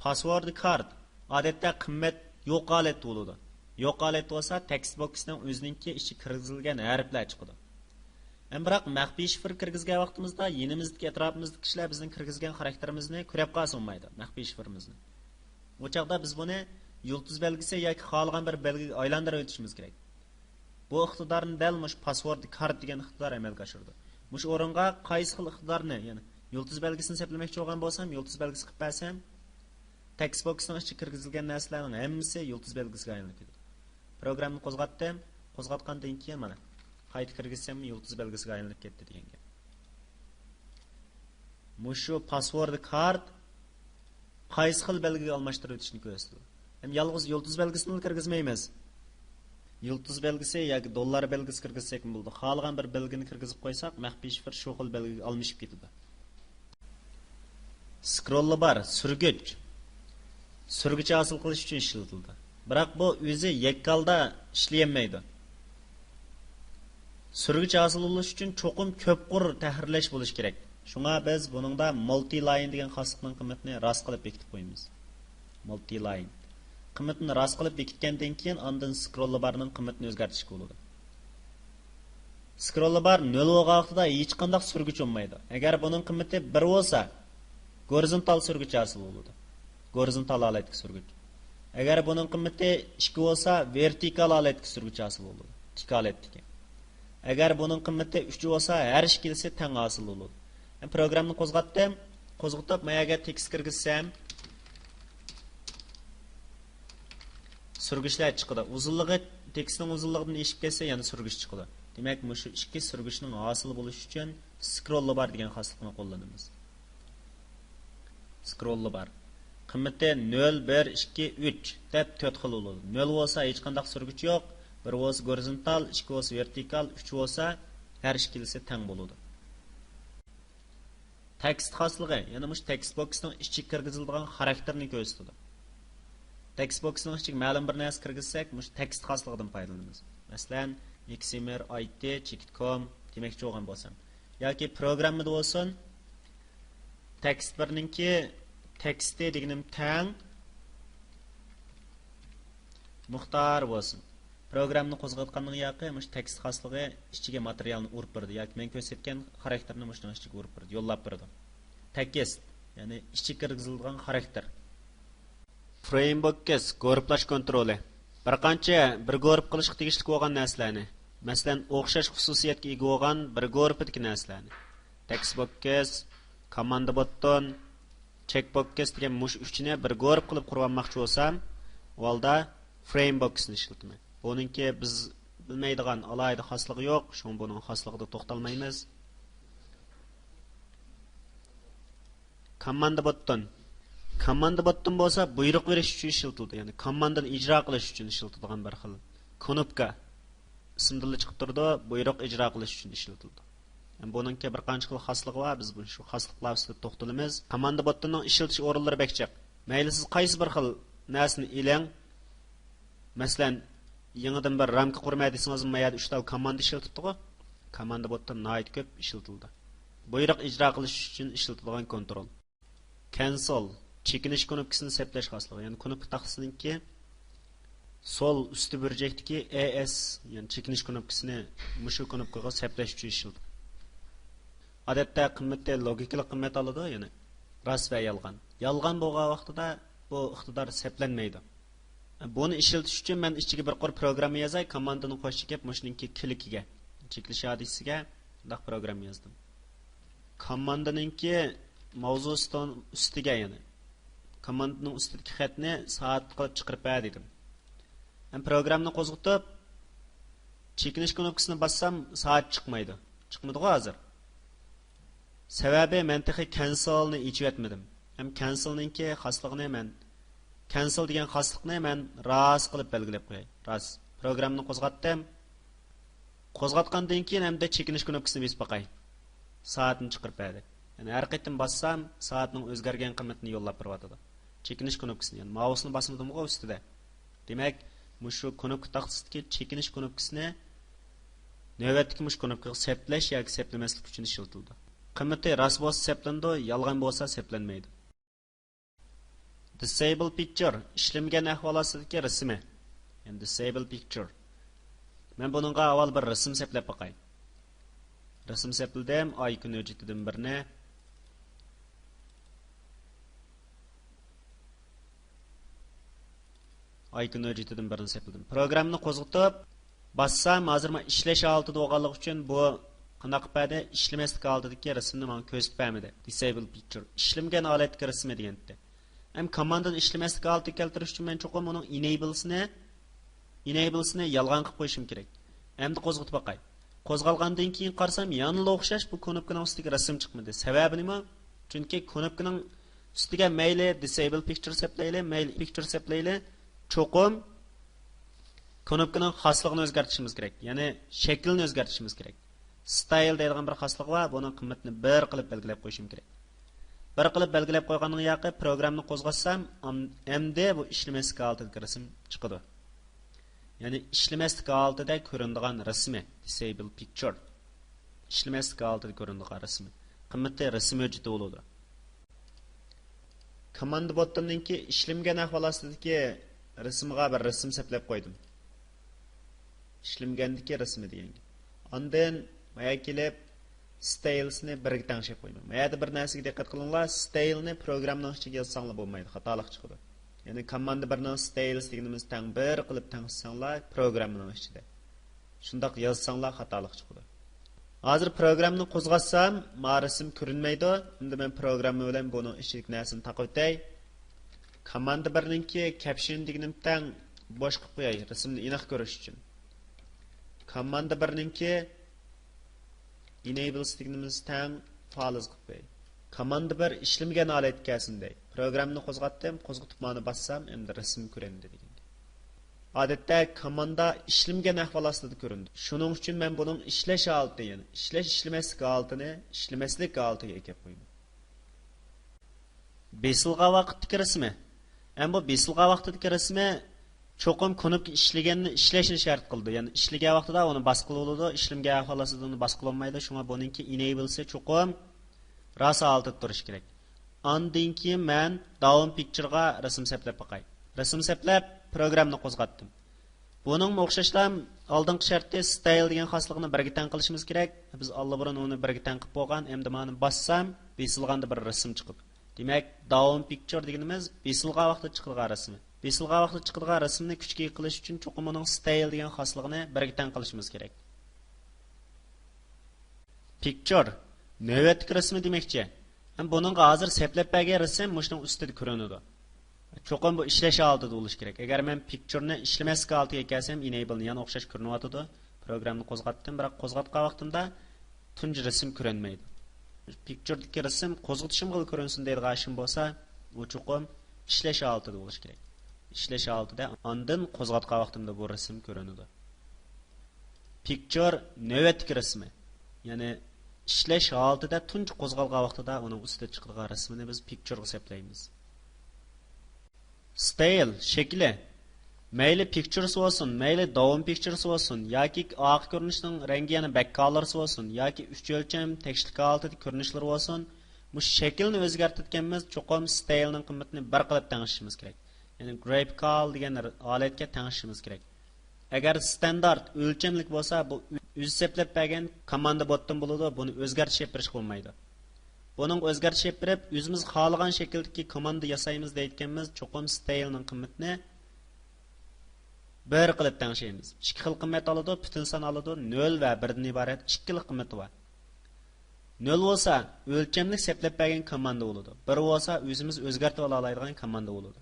password card odatda qimmat yo'q holat bo'ladi. Yo'q holat bo'lsa text boxning o'zininki ichi kirgizilgan harflar chiqadi. Biroq maxfiy shifr kirgizgan vaqtimizda yenimizdagi atrofimizdagi kishilar bizning kirgizgan xarakterimizni ko'rib qolsa olmaydi, maxfiy shifrimizni. Bu chaqda biz buni yulduz belgisi yoki xohlagan bir belgiga aylantirib o'tishimiz kerak. Bu iqtidorni dal mush password card degan iqtidor amalga oshirdi. Mush o'ringa qaysi xil iqtidorni, ya'ni yulduz belgisini seplamoqchi bo'lgan bo'lsam, yulduz belgisi qilib bersam, text boxning ichiga kirgizilgan narsalarning hammasi yulduz belgisiga aylanib ketadi. Programni qo'zg'atdim, qo'zg'atgandan keyin mana qayta kirgizsam yulduz belgisiga aylanib ketdi degan gap. Mushu password card qaysi xil belgiga almashtirib o'tishni ko'rsatadi. Ham yolg'iz yulduz belgisini kirgizmaymiz. Yulduz belgisi yoki dollar belgisi kirgizsak bo'ldi. Xohlagan bir belgini kirgizib qo'ysak, maxfiy shifr shu xil belgiga almashib ketadi. Scroll bar, surgich. Surgich hosil qilish uchun ishlatildi. Biroq bu o'zi yakkalda ishlayolmaydi. Surgich hosil bo'lish uchun cho'qim ko'p qur tahrirlash bo'lish kerak. Shunga biz buningda multi line degan xoslikning qiymatini rost qilib bekitib qo'yamiz. Multi line. Qiymatini rost qilib bekitgandan keyin ondan scroll barning qiymatini o'zgartirish bo'ladi. Scroll bar 0 bo'lgan vaqtida hech qanday surgich olmaydi. Agar buning qiymati 1 bo'lsa, horizontal surgich hosil bo'ladi. Horizontal holatdagi surgich. Agar buning qiymati 2 bo'lsa, vertikal holatdagi surgich hosil bo'ladi. Tik holatdagi. Agar buning qiymati 3 bo'lsa, har ikkisi teng hosil bo'ladi. Programni qo'zg'atdim, qo'zg'atib mayaga tekst kirgizsam, surgichlar chiqadi. Uzunligi tekstning uzunligidan eshib kelsa, yana surgich chiqadi. Demak, shu ikki surgichning hosil bo'lishi uchun scroll bar degan xoslikni qo'llanamiz. Scroll bar. Qiymati 0, 1, 2, 3 deb 4 xil bo'ladi. 0 bo'lsa hech qanday surgich yo'q, 1 bo'lsa horizontal, 2 bo'lsa vertikal, 3 bo'lsa har ikkisi teng bo'ladi. Text xosligi, ya'ni mush text boxning ichiga kirgizilgan xarakterni ko'rsatadi. Text boxning ichiga ma'lum bir narsa kirgizsak, mush text xosligidan foydalanamiz. Masalan, xmr, it, chekitcom demoqchi bo'lgan bo'lsam, yoki programmada bo'lsin, text birninki teksti deganim tang muxtar bo'lsin. Programni qo'zg'atganning yoqi mush text xosligi ichiga materialni urib berdi, yoki men ko'rsatgan xarakterni mushning ichiga urib berdi, yo'llab berdi. Text, ya'ni ichiga kirgizilgan xarakter. Framework guruhlash kontroli. Bir qancha bir guruh qilishga tegishli bo'lgan narsalarni, masalan, o'xshash xususiyatga ega bo'lgan bir guruhdagi narsalarni. Text box, command button, checkbox degan mush uchini bir guruh qilib qurmoqchi bo'lsam, u holda frameworkni ishlataman. Buningki biz bilmaydigan alohida xosligi yo'q, shuning buning xosligida to'xtalmaymiz. Command button. Command button bo'lsa buyruq berish uchun ishlatiladi, ya'ni commandni ijro qilish uchun ishlatiladigan bir xil knopka. Ismdili chiqib turdi, buyruq ijro qilish uchun ishlatiladi. Yani buningki bir qancha xil xosligi bor, biz bu shu xosliklar ustida to'xtalamiz. Command buttonning ishlatish o'rinlari bekchiq. Mayli siz qaysi bir xil narsani ilang, masalan, yangidan bir ramka qurmay desangiz, mayada 3 ta command ishlatibdi-ku. Command button nihoyat ko'p ishlatildi. Buyruq ijro qilish uchun ishlatiladigan kontrol. Cancel chekinish knopkasini seplash xosligi, ya'ni knopka taqsininki sol usti burchakdagi ES, ya'ni chekinish knopkasini mushu knopkaga seplash uchun ishlatildi. Odatda qiymati logikal qiymat oladi, ya'ni rost va yolg'on. Yolg'on bo'lgan vaqtida bu iqtidor seplanmaydi. Buni ishlatish uchun men ichiga bir qor program yozay, komandani qo'shib kelib, mushningki klikiga, cheklash odisiga bunday program yozdim. Komandaninki mavzu ustiga, ya'ni komandaning ustidagi xatni soat qilib chiqarib berdim. Ham programni qo'zg'atib chekinish knopkasini bossam soat chiqmaydi. Chiqmadi-ku hozir. Sababi men texi cancelni yechib etmadim. Ham cancelninki xosligini men cancel degan xoslikni men rost qilib belgilab qo'yay. Rost. Programni qo'zg'atdim. Qo'zg'atgandan keyin hamda chekinish knopkasini bosib boqay. Soatni chiqarib berdi. Yani har qaytim bassam soatning o'zgargan qiymatini yo'llab beryotdi. Chekinish knopkasini, ya'ni mouseni bosmadim-ku ustida. Demak, mushu knopka taqsidagi chekinish knopkasini navbatdagi mush knopkaga seplash yoki seplamaslik uchun ishlatildi. Qiymati rost bo'lsa seplandi, yolg'on bo'lsa seplanmaydi. Disable picture ishlangan ahvol ostidagi rasmi. Yani disable picture. Men buningga avval bir rasm seplab boqay. Rasm sepildim, icon o'jitidan birni. Icon o'jitidan birini sepildim. Programni qo'zg'atib, bassam, hozir men ishlash holatida bo'lganligi uchun bu qanaqa payda ishlamaslik holatidagi rasmni men ko'rsatib bermadi. Disable picture. Ishlangan holatdagi rasmi deganda. Hem komandani ishlamaslik holatiga keltirish uchun men cho'qim uning enables'ni yolg'on qilib qo'yishim kerak. Endi qo'zg'atib boqay. Qo'zg'algandan keyin qarasam, yanada o'xshash bu knopkaning ustiga rasm chiqmadi. Sababi nima? Chunki knopkaning ustiga mayli disable picture seplayli, mayli picture seplayli, cho'qim knopkaning xosligini o'zgartirishimiz kerak. Ya'ni shaklini o'zgartirishimiz kerak. Style deydigan bir xoslik bor, buning qiymatini bir qilib belgilab qo'yishim kerak. Bir qilib belgilab qo'yganning yoqi programni qo'zg'atsam, endi bu ishlamaslik holatida rasm chiqadi. Yani işlemeslik altida ko'rinadigan rasmi, disable picture. İşlemeslik altida ko'rinadigan rasmi. Qimmatli rasm o'jiti bo'ladi. Command bottonninki ishlangan ahvol ostidagi rasmga bir rasm seplab qo'ydim. Ishlamgandagi rasmi degan. Ondan maya kelib stylesni birga tangshab qo'yman. Mayada bir narsaga diqqat qilinglar, styleni programning ichiga yozsanglar bo'lmaydi, xatolik chiqadi. Yani command birning styles deganimiz tang bir qilib tangsanglar programning ichida. Shundoq yozsanglar xatolik chiqadi. Hozir programni qo'zg'atsam, ma rasm ko'rinmaydi. Endi men programni bilan buni ichidagi narsani taqib o'tay. Command birninki caption deganim tang bosh qilib qo'yay, rasmni aniq ko'rish uchun. Command birninki enables deganimiz tang foliz qilib qo'yay. Command bir ishlangan holatga kelsinday. Programni qo'zg'atdim, qo'zg'atib mani bassam, endi rasm ko'rindi degan. Odatda kommanda ishlangan ahvol ostida ko'rindi. Shuning uchun men buning ishlash holati, ya'ni ishlamaslik holatini ishlamaslik holatiga kelib qo'ydim. Besilgan vaqtdagi rasmi. Bu besilgan vaqtdagi rasmi cho'qim knopka ishlaganni ishlashni shart qildi. Ya'ni ishlagan vaqtida uni bosqila bo'ladi, ishlangan ahvol ostida uni bosqila olmaydi. Shunga buningki enable'si cho'qim rosa holatda turish kerak. Ondan keyin men davom picture'ga rasm seplab boqay. Rasm seplab programni qo'zg'atdim. Buning o'xshashlam oldingi sharti style degan xosligini birga tang qilishimiz kerak. Biz allabirun uni birga tang qilib bo'lgan, endi meni bassam, besilganda bir rasm chiqib. Demak, davom picture deganimiz besilgan vaqtda chiqadigan rasmi. Besilgan vaqtda chiqadigan rasmni kuchga qilish uchun cho'qim uning style degan xosligini birga tang qilishimiz kerak. Picture navbatdagi rasmi demakchi. Buning hozir seplab bergan rasm mushning ustida ko'rinadi. Cho'qim bu ishlash holatida bo'lish kerak. Agar men picture'ni ishlamaslik holatiga kelsam, enable'ni yana o'xshash ko'rinyotadi. Programni qo'zg'atdim, biroq qo'zg'atgan vaqtimda tunji rasm ko'rinmaydi. Picture'dagi rasm qo'zg'atishimga ko'rinsin deydigan ishim bo'lsa, u cho'qim ishlash holatida bo'lish kerak. Ishlash holatida ondan qo'zg'atgan vaqtimda bu rasm ko'rinadi. Picture navbatdagi rasmi. Ya'ni ishlash holatida tunji qo'zg'algan vaqtida uning ustida chiqadigan rasmini biz picture hisoblaymiz. Style shakli mayli pictures bo'lsin, mayli davom pictures bo'lsin, yoki oq ko'rinishning rangi yana back colors bo'lsin, yoki uch o'lcham tekstlik holatida ko'rinishlar bo'lsin, bu shaklni o'zgartirganmiz, cho'qim stylening qiymatini bir qilib tangishimiz kerak. Ya'ni graphical degan holatga tangishimiz kerak. Agar standart o'lchamlik bo'lsa, bu o'z seplab bergan komanda botdan bo'ladi, buni o'zgartirib berish bo'lmaydi. Buning o'zgartirib berib, o'zimiz xohlagan shakldagi komanda yasaymiz deyotganmiz, cho'qim stylening qiymatini bir qilib tangishamiz. Ikki xil qiymat oladi, butun son oladi, 0 va 1 dan iborat ikki xil qiymati bor. 0 bo'lsa o'lchamlik seplab bergan komanda bo'ladi. 1 bo'lsa o'zimiz o'zgartirib ola oladigan komanda bo'ladi.